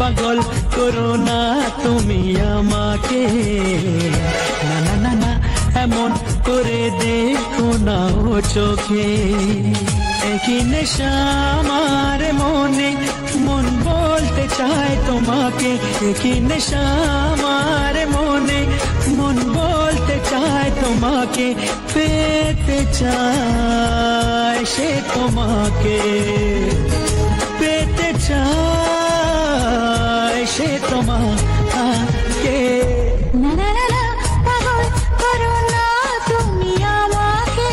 পাগল করো না তুমি আমাকে, না না না না এমন করে দেখো না ও চোখে। একই নেশা আমার মনে, মন বলতে চায় তোমাকে। একই নেশা আমার মনে, মন বলতে চায় তোমাকে। পেতে চায় সে তোমাকে, পেতে চায় সে তোমাকে। না না না না পাগল করো না তুমি আমাকে,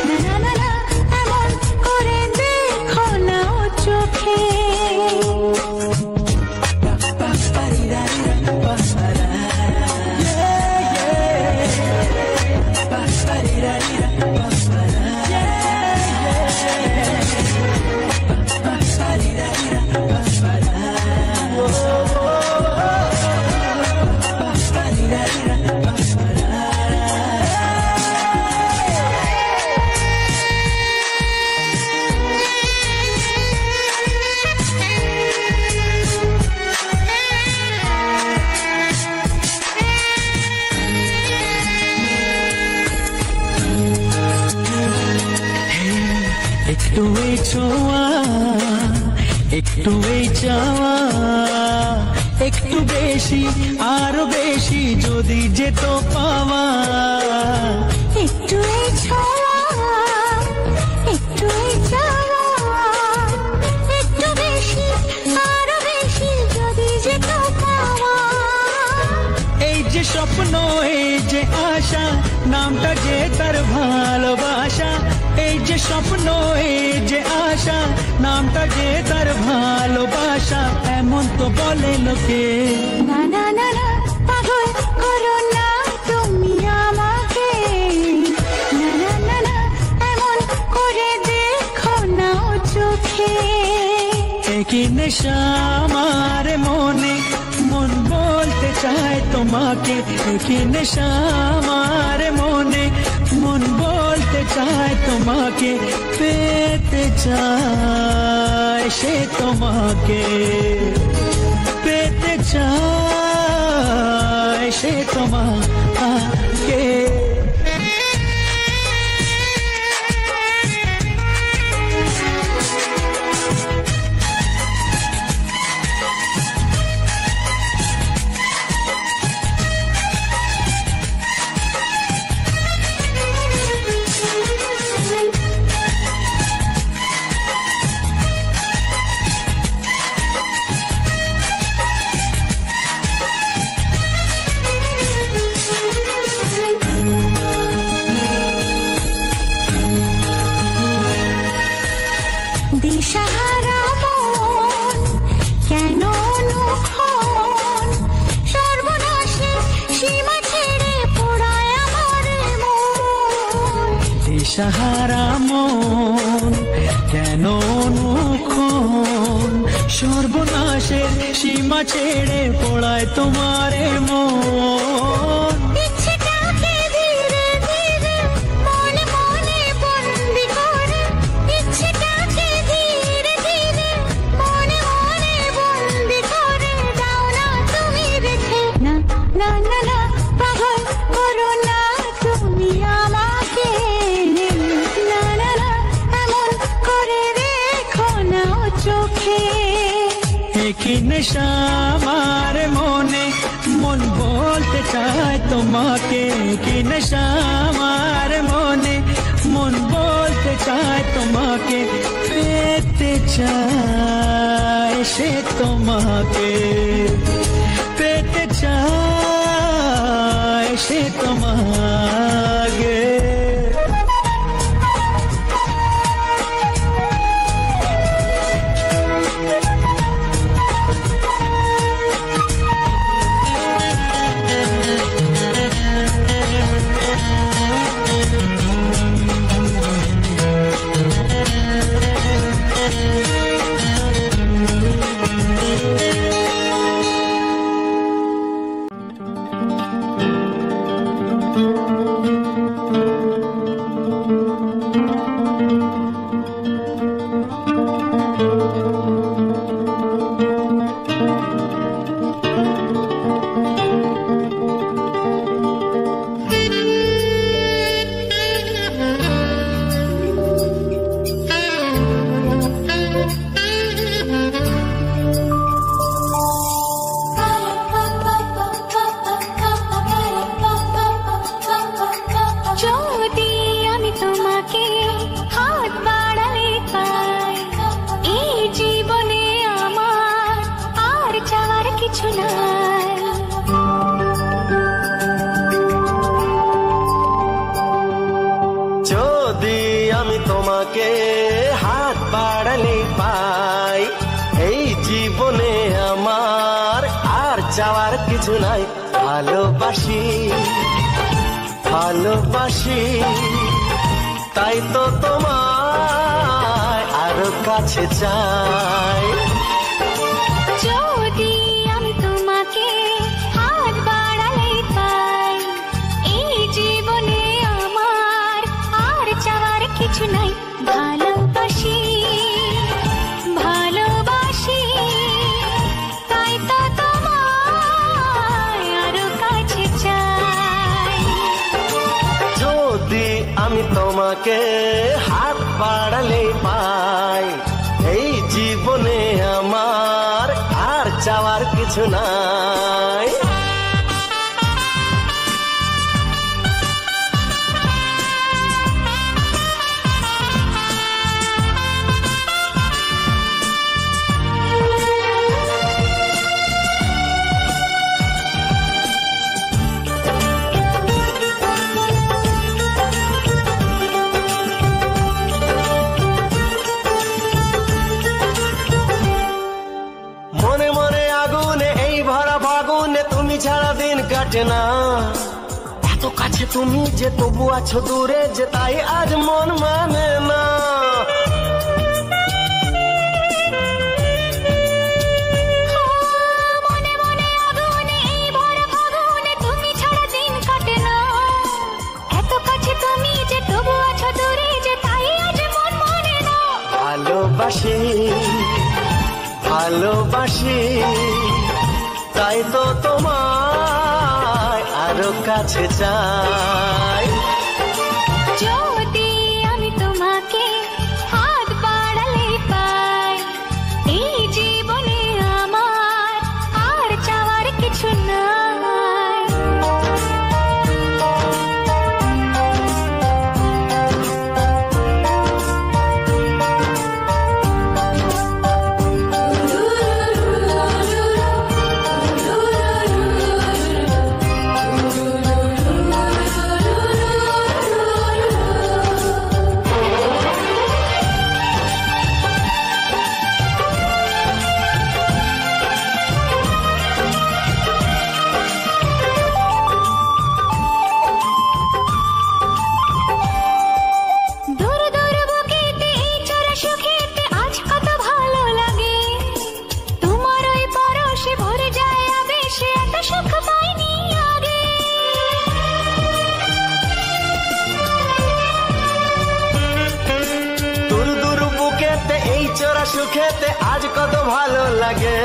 না না না না এমন করে দেখো না ও চোখে। একটু এই ছোঁয়া, একটু এই চাওয়া, একটু বেশি আরো বেশি যদি যেত পাওয়া। একটু এই ছোঁয়া, একটু এই চাওয়া, একটু বেশি আরো বেশি যদি যেত পাওয়া। এই যে স্বপ্ন, এই যে আশা, নামটা যে তার ভালোবাসা। এই যে স্বপ্ন, এই যে আশা, নামটা যে তার ভালোবাসা। এমন তো বলে লোকে, না না না না পাগল করো না তুমি আমাকে, না না না না এমন করে দেখো না ও চোখে। একই নেশা আমার মনে, মন বলতে চায় তোমাকে। একই নেশা আমার মনে, মন বলতে চায় তোমাকে। পেতে চায় সে তোমাকে, পেতে চায় সে তোমাকে। দিশাহারা মন কেন অনুক্ষণ, সর্বনাশে সীমা ছেড়ে পোড়ায় আমার মন। দিশাহারা মন কেন অনুক্ষণ, সর্বনাশের সীমা ছেড়ে পড়ায় তোমারে মন। ইচ্ছেটাকে ধীরে ধীরে মনে মনে বন্দি করে, ইচ্ছেটাকে ধীরে ধীরে মনে মনে বন্দি করে দাও না তুমি রেখে। না না না না পাগল করো না তুমি আমাকে, না না না এমন করে রেখো না ও চোখে। একই নেশা আমার মনে, মন বলতে চায় তোমাকে। একই নেশা আমার মনে, মন বলতে চায় তোমাকে। পেতে চায় সে তোমাকে, পেতে চায় সে তোমাকে। কিছু নাই। যদি আমি তোমাকে হাত বাড়ালে পাই, এই জীবনে আমার আর চাওয়ার কিছু নাই। ভালোবাসি ভালোবাসি তাই তো তোমায় আরো কাছে চাই। যদি আমি তোমাকে হাত বাড়ালে পাই, এই জীবনে আমার আর চাওয়ার কিছু নাই। ভালোবাসি ভালোবাসি তাই তো তোমায় আরো কাছে চাই। যদি আমি তোমাকে হাত বাড়ালে পাই, এই জীবনে আমার আর চাওয়ার কিছু নাই। মনে মনে আগুনে এই ভরা ফাগুনে তুমি ছাড়া দিন কাটে না। এত কাছে তুমি যে তবু আছো দূরে, যে তাই আজ মন মানে না। মনে মনে আগুনে এই ভরা ফাগুনে তুমি ছাড়া দিন কাটে না। এত কাছে তুমি যে তবু আছো দূরে, যে তাই আজ মন মানে না। ভালোবাসি ভালোবাসি তাই তো তোমায় আরো কাছে চাই। যদি আমি তোমাকে হাত বাড়ালে পাই, এই জীবনে আমার আর চাওয়ার কিছু নাই। দূর দূর বুকেতে এই চোরা সুখেতে আজ কত ভালো লাগে। তোমার ওই পরশে ভরে যায় আবেশে, এত সুখ পাইনি আগে। দূর দূর বুকেতে এই চোরা সুখেতে আজ কত ভালো লাগে।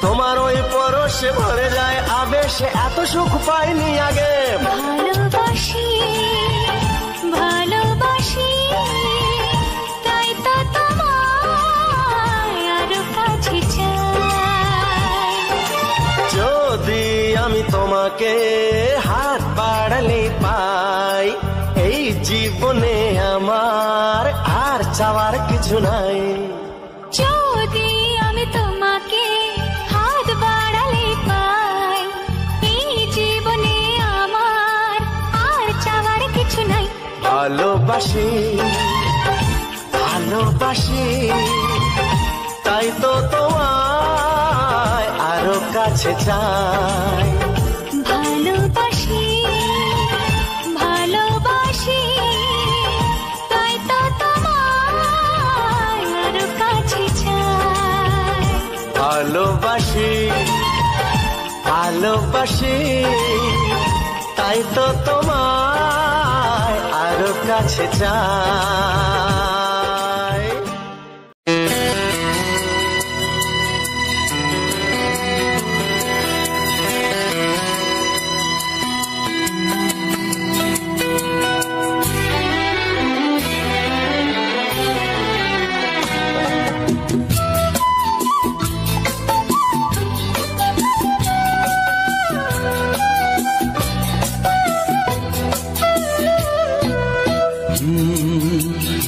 তোমার ওই পরশে ভরে যায় আবেশে, এত সুখ পাইনি আগে। ভালোবাসি ভালোবাসি তাই তো তোমায় আরো কাছে চাই। যদি আমি তোমাকে হাত বাড়ালে পাই, এই জীবনে আমার আর চাওয়ার কিছু নাই। যদি আমি তোমাকে হাত বাড়ালে পাই, এই জীবনে আমার আর চাওয়ার কিছু নাই। ভালোবাসি ভালোবাসি তাই তো তোমায় আরো কাছে চাই। ভালোবাসি ভালোবাসি তাই তো তোমায় আরো কাছে চাই। ভালোবাসি ভালোবাসি তাই তো তোমায় আরো কাছে চাই।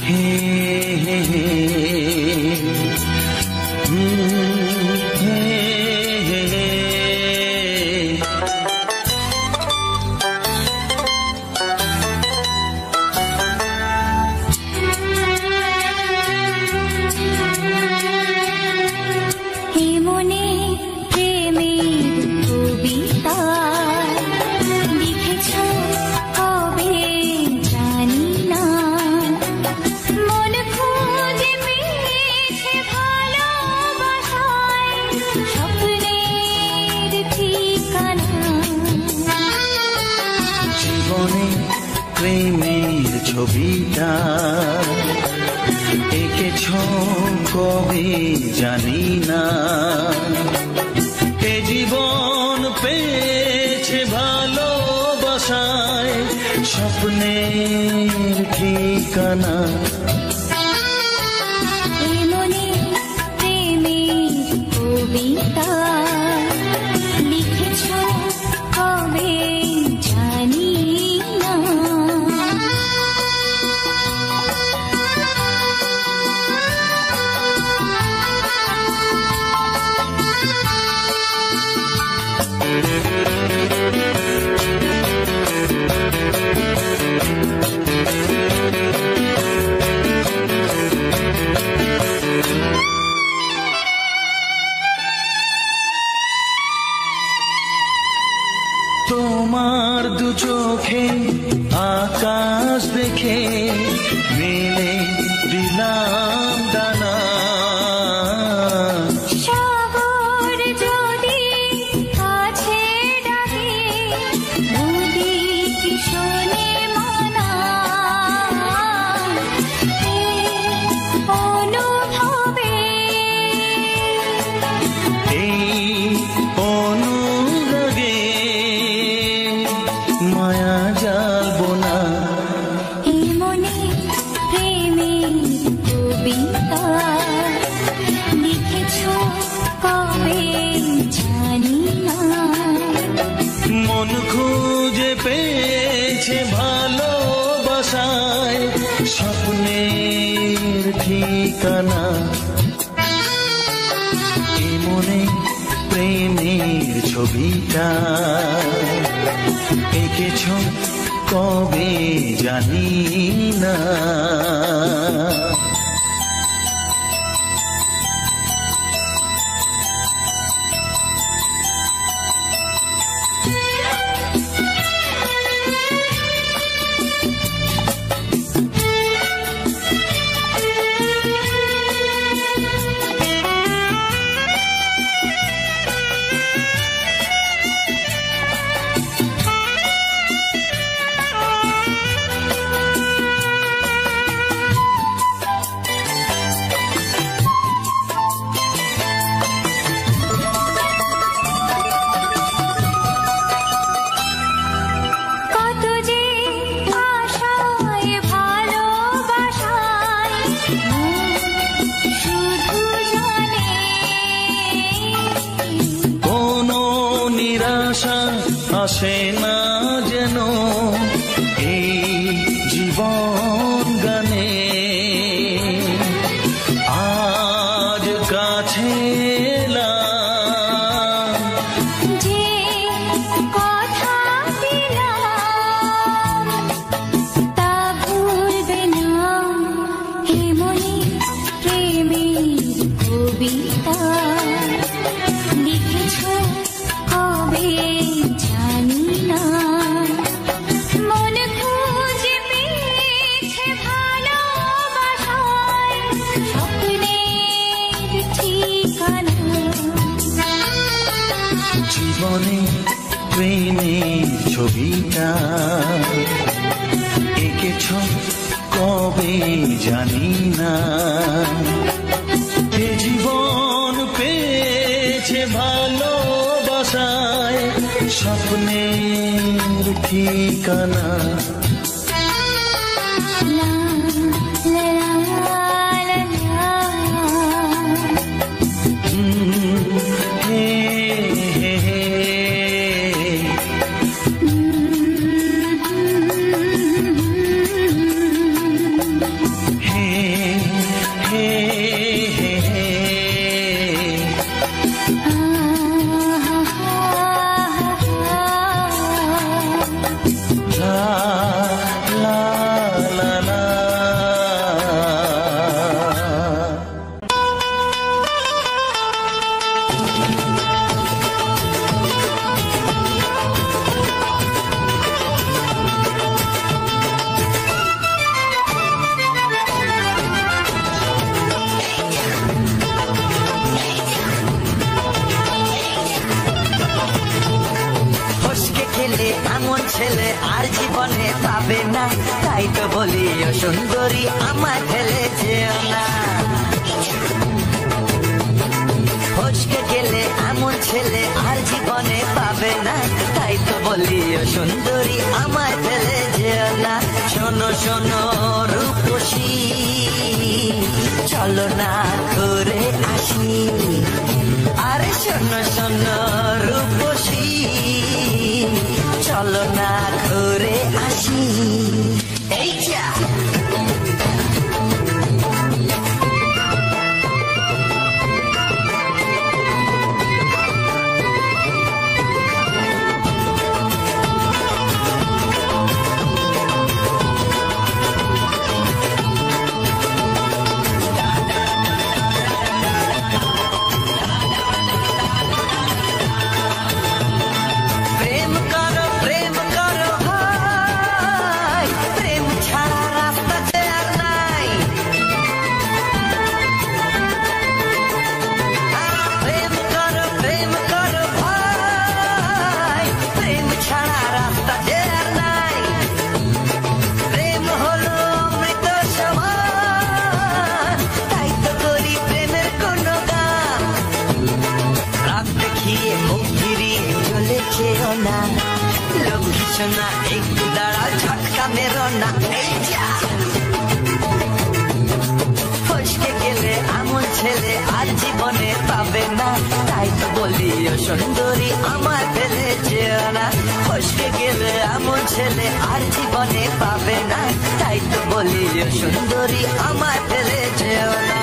हे ছবিটা এঁকেছ কবে জানি না, এ জীবন পেয়েছে ভালোবাসায় স্বপ্নের ঠিকানা। কবিতা লিখেছ কবে জানি না, তোমার দু চোখে আকাশ দেখে মেলে দিলাম দানা। সাগর যদি কাছে ডাকে নদী কি শোনে মানা, অনুভবে এই অনুরাগে মায়া জ্বালবো না। এই মনে প্রেমের কবিতা লিখেছ কবে জানি না, মন খুঁজে পেয়েছে ভালোবাসায় স্বপ্নের ঠিকানা। এ মনে প্রেমের ছবিটা এঁকেছ কবে জানি না। কত যে আশায় ভালোবাসায় শুধু জানে কোনো নিরাশা আসে না যেন এই জীবন গানে। আজ কাছে এলাম যে কথা দিলাম তা ভুলবে না, হে মনে প্রেমের কবিতা লিখেছ কবে জানি না, মন খুঁজে পেয়েছে ভালোবাসায় স্বপ্নের ঠিকানা। জীবনে প্রেমের ছবিটা এঁকেছ কবে জানি না, এ জীবন পেয়েছে ভালোবাসায় স্বপ্নের ঠিকানা। লা লা লা লা হে হে হে হে হে হে লা ছেলে আর জীবনে পাবে না, তাই তো বলি ও সুন্দরী আমায় ফেলে যেও না। ফসকে গেলে এমন ছেলে আর জীবনে পাবে না, তাই তো বলি ও সুন্দরী আমায় ফেলে যেও না। শোনো শোনো রূপসী, চলো না ঘুরে আসি। আরে শোনো শোনো রূপসী, চলো না ঘুরে আসি। এই যা না, একটু দাঁড়াও ঝটকা মেরো না। ফসকে গেলে এমন ছেলে আর জীবনে পাবে না, তাই তো বলি ও সুন্দরী আমার ফেলে যেও না। ফসকে গেলে এমন ছেলে আর জীবনে পাবে না, তাই তো বলি ও সুন্দরী আমার ফেলে যেও না।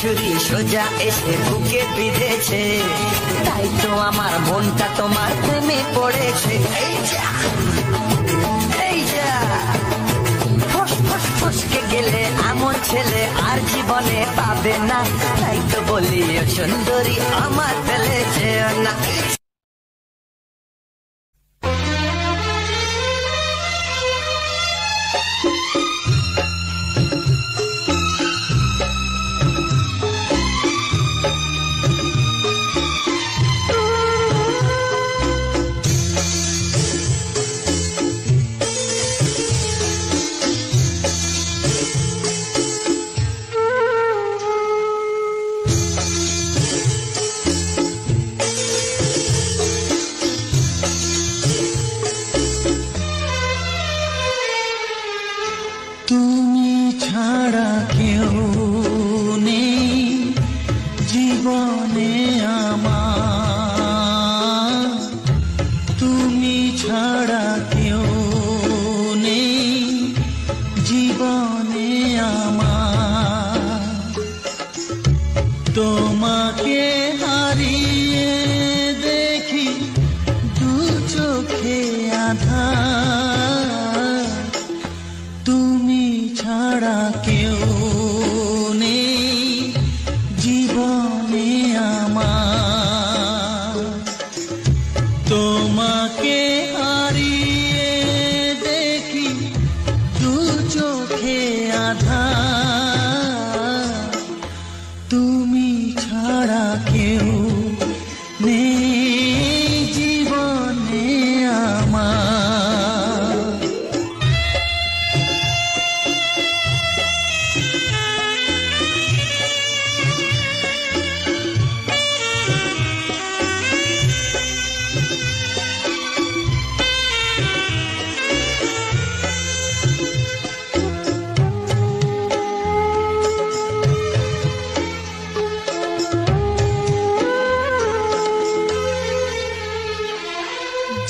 ছুরি সোজা এসে বুকে বিঁধেছে, তাই তো আমার মনটা তোমার প্রেমে পড়েছে। এই যা ফস ফস ফসকে গেলে এমন ছেলে আর জীবনে পাবে না, তাই তো বলি ও সুন্দরী আমার ফেলে যেও না।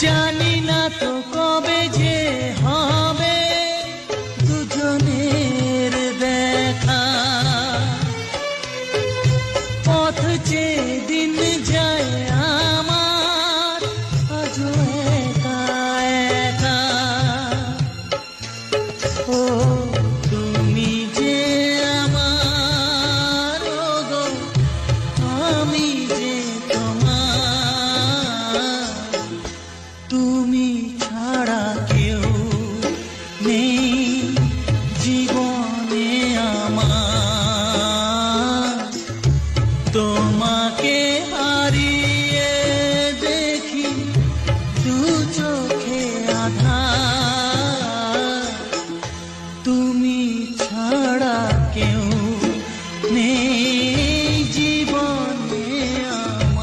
জানি না তো কবে যে হবে দুজনের দেখা, পথ চেয়ে দিন যায় আমার আজও একা একা। ও তুমি যে আমার, ও গো আমি যে তোমার, তুমি ছাড়া কেউ নেই জীবনে আমার। তোমাকে হারিয়ে দেখি দু চোখে আধার, তুমি ছাড়া কেউ নেই জীবনে আমার।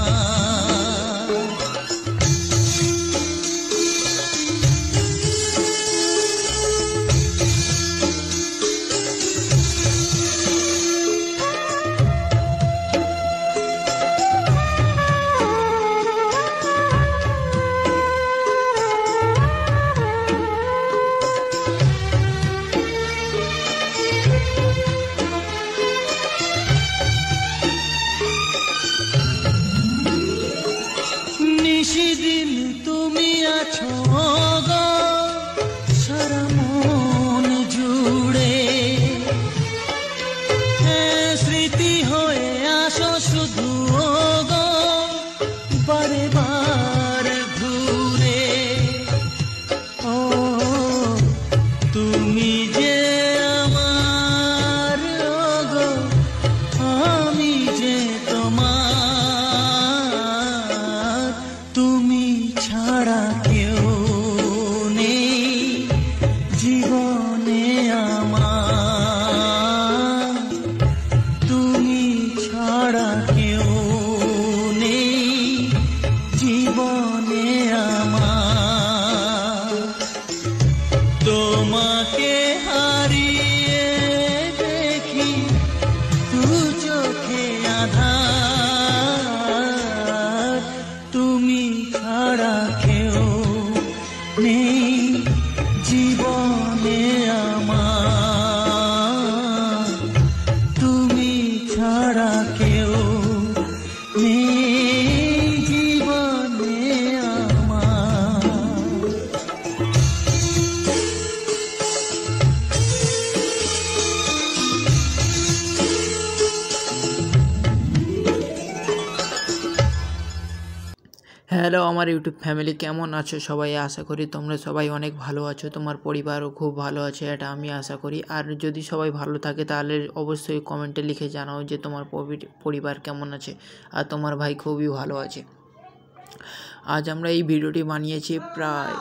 নিশিদিন তুমি আছো গো সারা মন জুড়ে, হ্যাঁ স্মৃতি হয়ে আসো শুধু গো বারে বার ঘুরে। ও তুমি যে আমার, ও গো আমি যে তোমার, তুমি ছাড়া কেউ নেই জীবনে আমার, তুমি ছাড়া কেউ নেই জীবনে আমার। তোমাকে হারিয়ে দেখি দু চোখে আধার, তুমি ছাড়া কেউ নেই জীবনে আমার, তুমি ছাড়া কেউ নেই জীবনে আমার। হ্যালো আমার ইউটিউব ফ্যামিলি, কেমন আছো সবাই? আশা করি তোমরা সবাই অনেক ভালো আছো, তোমার পরিবারও খুব ভালো আছে, এটা আমি আশা করি। আর যদি সবাই ভালো থাকে তাহলে অবশ্যই কমেন্টে লিখে জানাও যে তোমার পরিবার কেমন আছে। আর তোমার ভাই খুবই ভালো আছে। আজ আমরা এই ভিডিওটি বানিয়েছি প্রায়,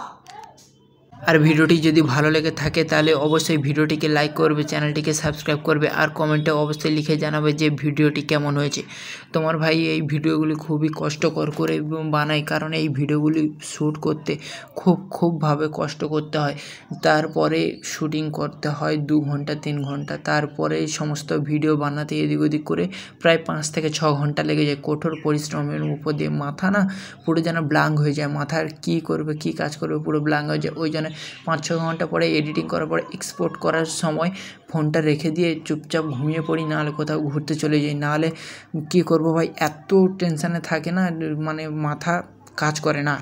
আর ভিডিওটি যদি ভালো লেগে থাকে তাহলে অবশ্যই ভিডিওটিকে লাইক করবে, চ্যানেলটিকে সাবস্ক্রাইব করবে, আর কমেন্টে অবশ্যই লিখে জানাবে যে ভিডিওটি কেমন হয়েছে। তোমার ভাই এই ভিডিওগুলি খুবই কষ্টকর করে বানায়, কারণ এই ভিডিওগুলি শ্যুট করতে খুবভাবে কষ্ট করতে হয়। তারপরে শুটিং করতে হয় 2 ঘন্টা 3 ঘন্টা, তারপরে সমস্ত ভিডিও বানাতে এদিক ওদিক করে প্রায় 5 থেকে 6 ঘন্টা লেগে যায়। কঠোর পরিশ্রমের উপর দিয়ে মাথা না পুরো যেন ব্ল্যাঙ্ক হয়ে যায়, মাথার কী করবে কী কাজ করবে পুরো ব্ল্যাঙ্ক হয়ে যায়। ওই জন্য 5-6 ঘন্টা পরে এডিটিং করার পরে এক্সপোর্ট করার সময় ফোনটা রেখে দিয়ে চুপচাপ ঘুমিয়ে পড়ি, নাহলে কোথাও ঘুরতে চলে যাই। নাহলে কী করবো ভাই, এত টেনশানে থাকে না, মানে মাথা কাজ করে না।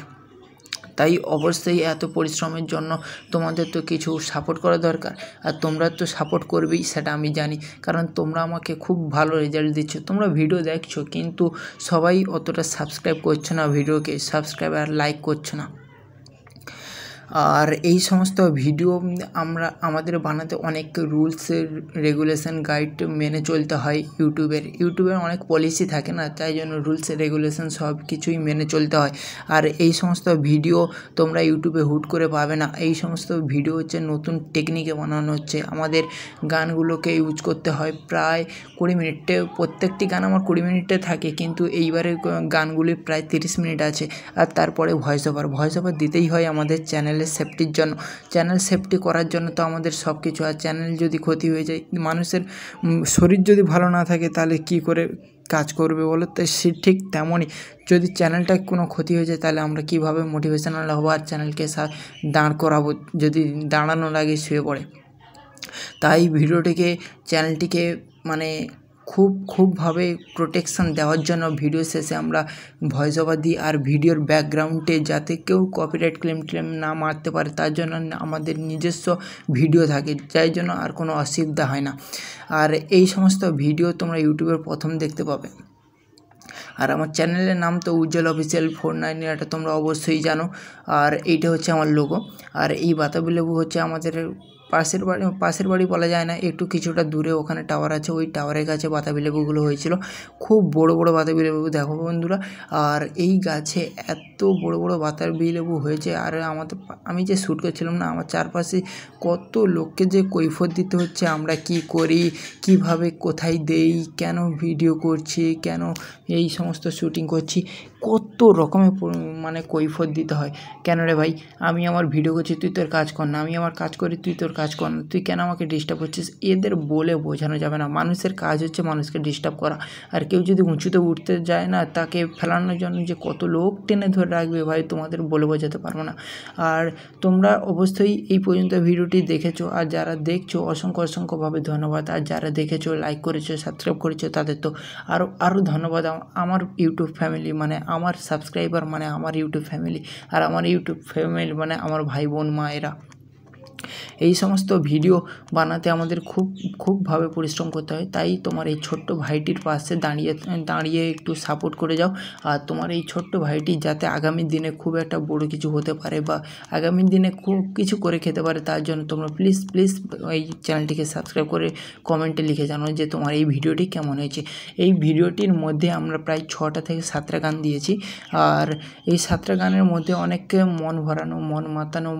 তাই অবশ্যই এত পরিশ্রমের জন্য তোমাদের তো কিছু সাপোর্ট করা দরকার, আর তোমরা তো সাপোর্ট করবেই সেটা আমি জানি, কারণ তোমরা আমাকে খুব ভালো রেজাল্ট দিচ্ছ। তোমরা ভিডিও দেখছো কিন্তু সবাই অতটা সাবস্ক্রাইব করছো না, ভিডিওকে সাবস্ক্রাইব আর লাইক করছো না। আর এই সমস্ত ভিডিও আমাদের বানাতে অনেক রুলস রেগুলেশন গাইড মেনে চলতে হয়। ইউটিউবের অনেক পলিসি থাকে না, তাই জন্য রুলস রেগুলেশন সব কিছুই মেনে চলতে হয়। আর এই সমস্ত ভিডিও তোমরা ইউটিউবে হুট করে পাবে না। এই সমস্ত ভিডিও হচ্ছে নতুন টেকনিকে বানানো হচ্ছে। আমাদের গানগুলোকে ইউজ করতে হয় প্রায় 20 মিনিটে, প্রত্যেকটি গান আমার 20 মিনিটে থাকে, কিন্তু এইবারের গানগুলি প্রায় 30 মিনিট আছে। আর তারপরে ভয়েস ওভার দিতেই হয় আমাদের চ্যানেলের সেফটির জন্য। চ্যানেল সেফটি করার জন্য তো আমাদের সব কিছু, আর চ্যানেল যদি ক্ষতি হয়ে যায়, মানুষের শরীর যদি ভালো না থাকে তাহলে কি করে কাজ করবে বলো? তো সে ঠিক তেমনই, যদি চ্যানেলটা কোনো ক্ষতি হয়ে যায় তাহলে আমরা কীভাবে মোটিভেশনাল হবো আর চ্যানেলকে দাঁড় করাবো যদি দাঁড়ানোর আগে শুয়ে পড়ে। তাই ভিডিওটিকে চ্যানেলটিকে মানে খুবভাবে প্রোটেকশান দেওয়ার জন্য ভিডিও শেষে আমরা ভয়েস ওভার দিই, আর ভিডিওর ব্যাকগ্রাউন্ডে যাতে কেউ কপিরাইট ক্লেম না মারতে পারে তার জন্য আমাদের নিজস্ব ভিডিও থাকে, যার জন্য আর কোনো অসুবিধা হয় না। আর এই সমস্ত ভিডিও তোমরা ইউটিউবের প্রথম দেখতে পাবে। আর আমার চ্যানেলের নাম তো উজ্জ্বল অফিসিয়াল 49, এটা তোমরা অবশ্যই জানো। আর এইটা হচ্ছে আমার লোগো। আর এই বাতাবি লেবু হচ্ছে আমাদের পাশের বাড়ি বলা যায় না, একটু কিছুটা দূরে ওখানে টাওয়ার আছে, ওই টাওয়ারের কাছে বাতাবি লেবুগুলো হয়েছিল। খুব বড় বড় বাতাবি লেবু দেখো বন্ধুরা। আর এই গাছে এত বড় বড় বাতাবি লেবু হয়েছে। আর আমি যে শ্যুট করছিলাম না, আমার চারপাশে কত লোককে যে কৈফিয়ত দিতে হচ্ছে আমরা কি করি, কিভাবে কোথায় দেই, কেন ভিডিও করছি, কেন এই সমস্ত শ্যুটিং করছি, কত রকমের মানে কৈফিয়ত দিতে হয়। কেন রে ভাই, আমি আমার ভিডিও করছি তুই তোর কাজ কর না, আমি আমার কাজ করি তুই তোর কাজ কর না, তুই কেন আমাকে ডিস্টার্ব করছিস? এদের বলে বোঝানো যাবে না। মানুষের কাজ হচ্ছে মানুষকে ডিস্টার্ব করা। আর কেউ যদি উঁচুতে উঠতে যায় না, তাকে ফেলানোর জন্য যে কত লোক টেনে ধরে রাখবে ভাই, তোমাদের বলে বোঝাতে পারবো না। আর তোমরা অবশ্যই এই পর্যন্ত ভিডিওটি দেখেছো, আর যারা দেখছো অসংখ্যভাবে ধন্যবাদ। আর যারা দেখেছো, লাইক করেছো, সাবস্ক্রাইব করেছো, তাদের তো আরও ধন্যবাদ। আমার ইউটিউব ফ্যামিলি মানে আমার সাবস্ক্রাইবার মানে আমার ইউটিউব ফ্যামিলি, আর আমার ইউটিউব ফ্যামিলি মানে আমার ভাই বোন মায়েরা। এই সমস্ত ভিডিও বানাতে আমাদের খুবভাবে পরিশ্রম করতে হয়। তাই তোমার এই ছোট্ট ভাইটির পাশে দাঁড়িয়ে একটু সাপোর্ট করে যাও। আর তোমার এই ছোট্ট ভাইটি যাতে আগামী দিনে খুব একটা বড় কিছু হতে পারে বা আগামী দিনে খুব কিছু করে খেতে পারে, তার জন্য তোমরা প্লিজ এই চ্যানেলটিকে সাবস্ক্রাইব করে কমেন্টে লিখে জানাও যে তোমার এই ভিডিওটি কেমন হয়েছে। এই ভিডিওটির মধ্যে আমরা প্রায় 6টা থেকে 7টা গান দিয়েছি। আর এই 7টা গানের মধ্যে অনেককে মন ভরানো, মন মাতানো,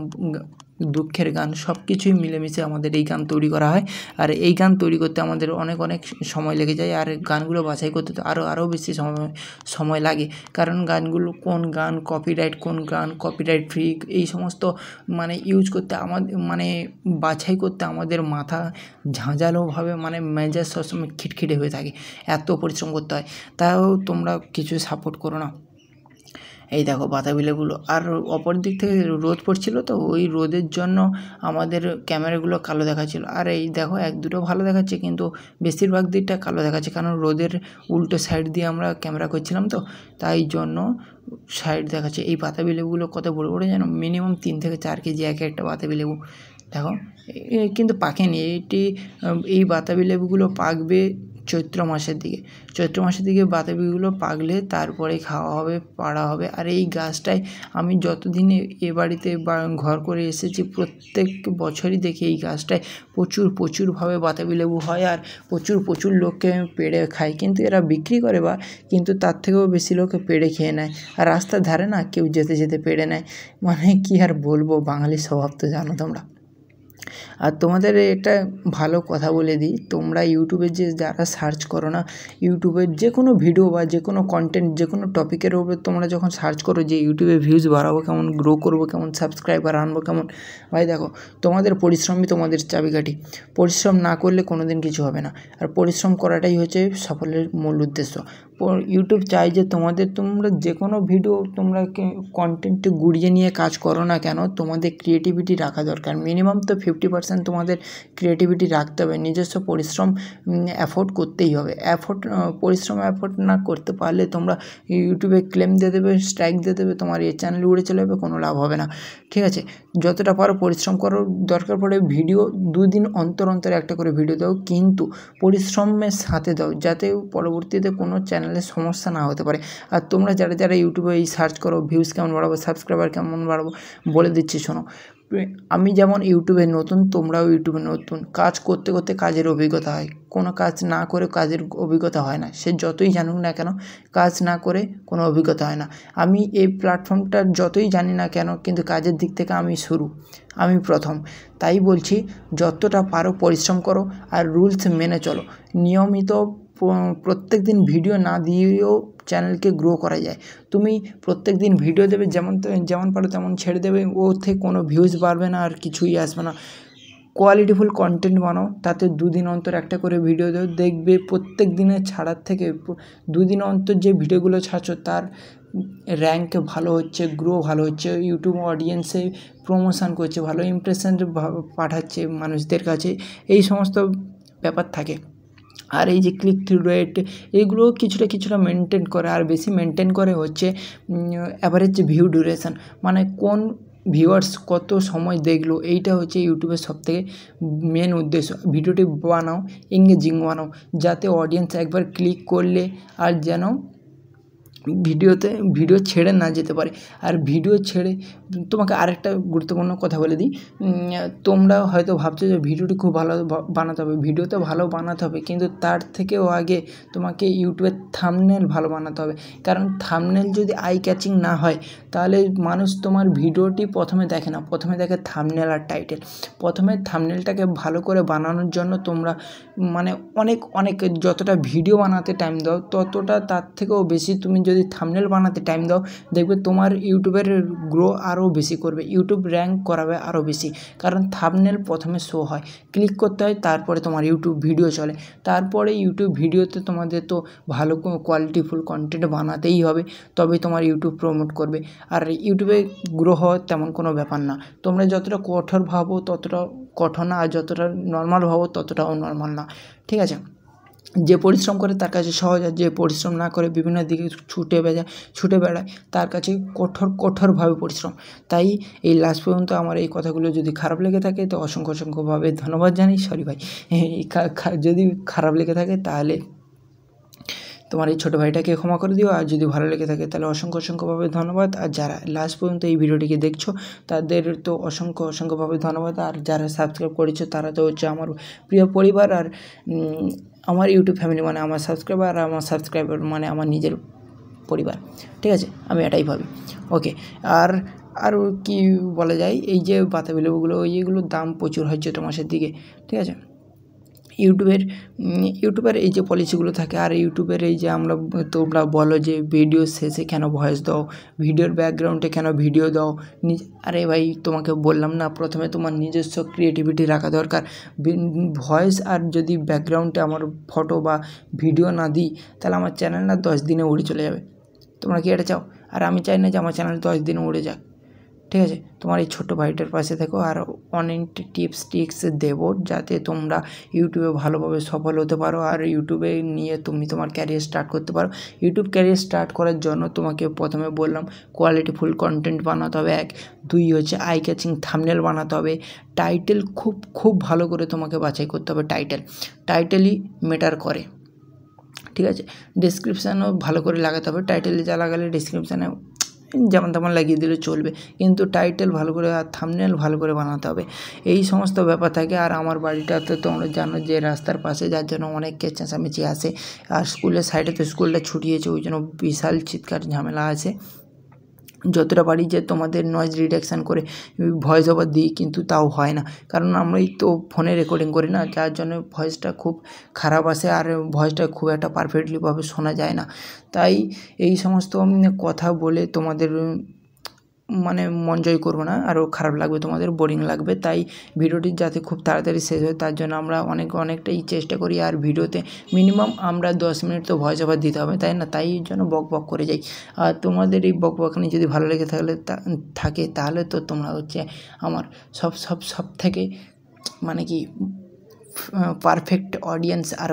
দুঃখের গান সব কিছুই মিলেমিশে আমাদের এই গান তৈরি করা হয়। আর এই গান তৈরি করতে আমাদের অনেক সময় লেগে যায়। আর গানগুলো বাছাই করতে তো আরও বেশি সময় লাগে, কারণ গানগুলো কোন গান কপিরাইট, কোন গান কপিরাইট ফ্রি, এই সমস্ত মানে ইউজ করতে আমাদের মানে বাছাই করতে আমাদের মাথা ঝাঁঝালোভাবে মানে মেজাজ সবসময় খিটখিটে হয়ে থাকে, এত পরিশ্রম করতে হয়। তাও তোমরা কিছু সাপোর্ট করো না। এই দেখো বাতাবি লেবুগুলো। আর অপর দিক থেকে রোদ পড়ছিল, তো ওই রোদের জন্য আমাদের ক্যামেরাগুলো কালো দেখাচ্ছিল। আর এই দেখো 1-2টো ভালো দেখাচ্ছে, কিন্তু বেশিরভাগ দিকটা কালো দেখাচ্ছে, কারণ রোদের উল্টো সাইড দিয়ে আমরা ক্যামেরা করছিলাম, তো তাই জন্য সাইড দেখাচ্ছে। এই বাতাবি লেবুগুলো কত বড় বড় জানো, মিনিমাম 3 থেকে 4 কেজি একটা বাতাবি লেবু। দেখো কিন্তু পাকেনি। এই বাতাবি লেবুগুলো পাকবে চৈত্র মাসের দিকে বাতাবিগুলো পাকলে তারপরে খাওয়া হবে, পাড়া হবে। আর এই গাছটায় আমি যতদিন এ বাড়িতে বা ঘর করে এসেছি প্রত্যেক বছরই দেখি এই গাছটায় প্রচুরভাবে বাতাবি লেবু হয়, আর প্রচুর লোককে পেড়ে খায়, কিন্তু এরা বিক্রি করে কিন্তু তার থেকেও বেশি লোকে পেড়ে খেয়ে নেয়। আর রাস্তার ধারে না কেউ যেতে পেড়ে নেয়, মানে কি আর বলবো, বাঙালির স্বভাব তো জানো তোমরা। আর তোমাদের এটা ভালো কথা বলে দিই, তোমরা ইউটিউবে যারা সার্চ করো না, ইউটিউবের যে কোনো ভিডিও বা যে কোনো কন্টেন্ট, যে কোনো টপিকের উপরে তোমরা যখন সার্চ করো যে ইউটিউবে ভিউজ বাড়াবো কেমন, গ্রো করবো কেমন, সাবস্ক্রাইবার আনবো কেমন, ভাই দেখো তোমাদের পরিশ্রমই তোমাদের চাবিকাঠি। পরিশ্রম না করলে কোনো দিন কিছু হবে না, আর পরিশ্রম করাটাই হচ্ছে সফলের মূল উদ্দেশ্য। ইউটিউব চাই যে তোমরা যে কোনো ভিডিও তোমরা কন্টেন্টে গুড়িয়ে নিয়ে কাজ করো না কেন, তোমাদের ক্রিয়েটিভিটি রাখা দরকার। মিনিমাম তো 50% তোমাদের ক্রিয়েটিভিটি রাখতে হবে। নিজস্ব পরিশ্রম এফোর্ট করতেই হবে। পরিশ্রম এফোর্ট না করতে পারলে তোমরা ইউটিউবে ক্লেম দিয়ে দেবে, স্ট্রাইক দিয়ে দেবে, তোমার এই চ্যানেল উড়ে চলে যাবে, কোনো লাভ হবে না। ঠিক আছে, যতটা পারো পরিশ্রম করো, দরকার পড়ে ভিডিও 2 দিন অন্তর একটা করে ভিডিও দাও, কিন্তু পরিশ্রমের সাথে দাও, যাতে পরবর্তীতে কোনো চ্যানেলের সমস্যা না হতে পারে। আর তোমরা যারা ইউটিউবে এই সার্চ করো ভিউজ কেমন বাড়াবো, সাবস্ক্রাইবার কেমন বাড়াবো, বলে দিচ্ছি শোনো। আমি যেমন ইউটিউবে নতুন, তোমরাও ইউটিউবে নতুন। কাজ করতে কাজের অভিজ্ঞতা হয়, কোনো কাজ না করে কাজের অভিজ্ঞতা হয় না। সে যতই জানুক না কেন, কাজ না করে কোনো অভিজ্ঞতা হয় না। আমি এই প্ল্যাটফর্মটা যতই জানি না কেন, কিন্তু কাজের দিক থেকে আমি প্রথম। তাই বলছি যতটা পারো পরিশ্রম করো, আর রুলস মেনে চলো। নিয়মিত প্রত্যেক দিন ভিডিও না দিয়েও চ্যানেলকে গ্রো করা যায়। তুমি প্রত্যেক দিন ভিডিও দেবে, যেমন পারো তেমন ছেড়ে দেবে, ওর থেকে কোনো ভিউজ বাড়বে না আর কিছুই আসবে না। কোয়ালিটিফুল কন্টেন্ট বানাও, তাতে 2 দিন অন্তর একটা করে ভিডিও দাও, দেখবে প্রত্যেক দিনে ছাড়ার থেকে 2 দিন অন্তর যে ভিডিওগুলো ছাড়ছো তার র্যাঙ্ক ভালো হচ্ছে, গ্রো ভালো হচ্ছে, ইউটিউব অডিয়েন্সে প্রমোশন করছে, ভালো ইমপ্রেশন পাঠাচ্ছে মানুষদের কাছে, এই সমস্ত ব্যাপার থাকে। আর এই যে ক্লিক থ্রু রেট এগুলো কিছুটা মেনটেন করে, আর বেশি মেনটেন করে হচ্ছে অ্যাভারেজ ভিউ ডিউরেশন, মানে কোন ভিউয়ার্স কত সময় দেখলো, এইটা হচ্ছে ইউটিউবের সবথেকে মেন উদ্দেশ্য। ভিডিওটি বানাও, এঙ্গেজিং বানাও, যাতে অডিয়েন্স একবার ক্লিক করলে আর যেন ভিডিও ছেড়ে না যেতে পারে। আর ভিডিও ছেড়ে তোমাকে আরেকটা গুরুত্বপূর্ণ কথা বলে দিই, তোমরা হয়তো ভাবছো যে ভিডিওটি খুব ভালো বানাতে হবে, ভিডিও তো ভালো বানাতে হবে, কিন্তু তার থেকেও আগে তোমাকে ইউটিউবের থাম্বনেল ভালো বানাতে হবে। কারণ থাম্বনেল যদি আই ক্যাচিং না হয় তাহলে মানুষ তোমার ভিডিওটি প্রথমে দেখে না, প্রথমে দেখে থাম্বনেল আর টাইটেল। প্রথমে থাম্বনেলটাকে ভালো করে বানানোর জন্য তোমরা মানে অনেক যতটা ভিডিও বানাতে টাইম দাও ততটা তার থেকেও বেশি তুমি যদি থাম্বনেল বানাতে টাইম দাও, দেখবে তোমার ইউটিউবের গ্রো আরও বেশি করবে, ইউটিউব র্যাঙ্ক করাবে আরও বেশি। কারণ থাম্বনেল প্রথমে শো হয়, ক্লিক করতে হয়, তারপরে তোমার ইউটিউব ভিডিও চলে, তারপরে ইউটিউব ভিডিওতে তোমাদের তো ভালো কোয়ালিটিফুল কন্টেন্ট বানাতেই হবে, তবেই তোমার ইউটিউব প্রমোট করবে। আর ইউটিউবে গ্রো হওয়ার তেমন কোনো ব্যাপার না, তোমরা যতটা কঠোর ভাবো ততটা কঠোর না, আর যতটা নর্মাল ভাবো ততটাও নর্মাল না, ঠিক আছে। যে পরিশ্রম করে তার কাছে সহজ, আর যে পরিশ্রম না করে বিভিন্ন দিকে ছুটে বেড়ায় তার কাছে কঠোরভাবে পরিশ্রম। তাই এই লাস্ট পর্যন্ত আমার এই কথাগুলো যদি খারাপ লেগে থাকে তো অসংখ্যভাবে ধন্যবাদ জানাই। সরি ভাই, যদি খারাপ লেগে থাকে তাহলে তোমার এই ছোটো ভাইটাকে ক্ষমা করে দিও, আর যদি ভালো লেগে থাকে তাহলে অসংখ্যভাবে ধন্যবাদ। আর যারা লাস্ট পর্যন্ত এই ভিডিওটিকে দেখছো তাদের তো অসংখ্যভাবে ধন্যবাদ। আর যারা সাবস্ক্রাইব করেছো তারা তো হচ্ছে আমার প্রিয় পরিবার, আর আমার ইউটিউব ফ্যামিলি মানে আমার সাবস্ক্রাইবার, আর আমার সাবস্ক্রাইবার মানে আমার নিজের পরিবার, ঠিক আছে, আমি এটাই ভাবি। ওকে, আর কি বলা যায়, এই যে বাতাবি লেবুগুলো এইগুলোর দাম প্রচুর হয় চৈত্র মাসের দিকে, ঠিক আছে। ইউটিউবের এই যে পলিসিগুলো থাকে, আর ইউটিউবের এই যে তোমরা বলো যে ভিডিও শেষে কেন ভয়েস দাও, ভিডিওর ব্যাকগ্রাউন্ডে কেন ভিডিও দাও, আরে ভাই তোমাকে বললাম না প্রথমে তোমার নিজস্ব ক্রিয়েটিভিটি রাখা দরকার। ভয়েস আর যদি ব্যাকগ্রাউন্ডে আমার ফটো বা ভিডিও না দিই তাহলে আমার চ্যানেল না 10 দিনে উড়ে চলে যাবে। তোমরা কি এটা চাও? আর আমি চাই না যে আমার চ্যানেল 10 দিনে উড়ে যাক, ঠিক আছে। তোমার এই ছোট্ট ভাইটার পাশে থেকো, আর অনেক টিপস দেবো যাতে তোমরা ইউটিউবে ভালোভাবে সফল হতে পারো, আর ইউটিউবে নিয়ে তুমি তোমার ক্যারিয়ার স্টার্ট করতে পারো। ইউটিউব ক্যারিয়ার স্টার্ট করার জন্য তোমাকে প্রথমে বললাম কোয়ালিটিফুল কন্টেন্ট বানাতে হবে, 1, 2 হচ্ছে আই ক্যাচিং থাম্বনেল বানাতে হবে, টাইটেল খুব ভালো করে তোমাকে বাছাই করতে হবে, টাইটেলই ম্যাটার করে, ঠিক আছে। ডেসক্রিপশানও ভালো করে লাগাতে হবে, টাইটেলে যা লাগালে ডেসক্রিপশানে যেমন তেমন লাগিয়ে দিলে চলবে, কিন্তু টাইটেল ভালো করে আর থাম্বনেল ভালো করে বানাতে হবে, এই সমস্ত ব্যাপার থাকে। আর আমার বাড়িটাতে তোমরা জানো যে রাস্তার পাশে, যার জন্য অনেক চেঁচামেচি আসে, আর স্কুলের সাইডে তো স্কুলটা ছুটিয়েছে, ওই জন্য বিশাল চিৎকার ঝামেলা আছে। যতটা পারি যে তোমাদের নয়েজ রিডাকশান করে ভয়েস ওভার দিই, কিন্তু তাও হয় না, কারণ আমরাই তো ফোনে রেকর্ডিং করি না, যার জন্য ভয়েসটা খুব খারাপ আসে, আর ভয়েসটা খুব একটা পারফেক্টলিভাবে শোনা যায় না। তাই এই সমস্ত কথা বলে তোমাদের মানে মন জয় করবো না, আরও খারাপ লাগবে, তোমাদের বোরিং লাগবে। তাই ভিডিওটি যাতে খুব তাড়াতাড়ি শেষ হয় তার জন্য আমরা অনেকটাই চেষ্টা করি, আর ভিডিওতে মিনিমাম আমরা 10 মিনিট তো ভয়েস ওভার দিতে হবে, তাই না? তাই জন্য বক করে যাই। আর তোমাদের এই বকবকানি যদি ভালো লেগে থাকে তাহলে তো তোমরা হচ্ছে আমার সব থেকে মানে কি পারফেক্ট অডিয়েন্স। আর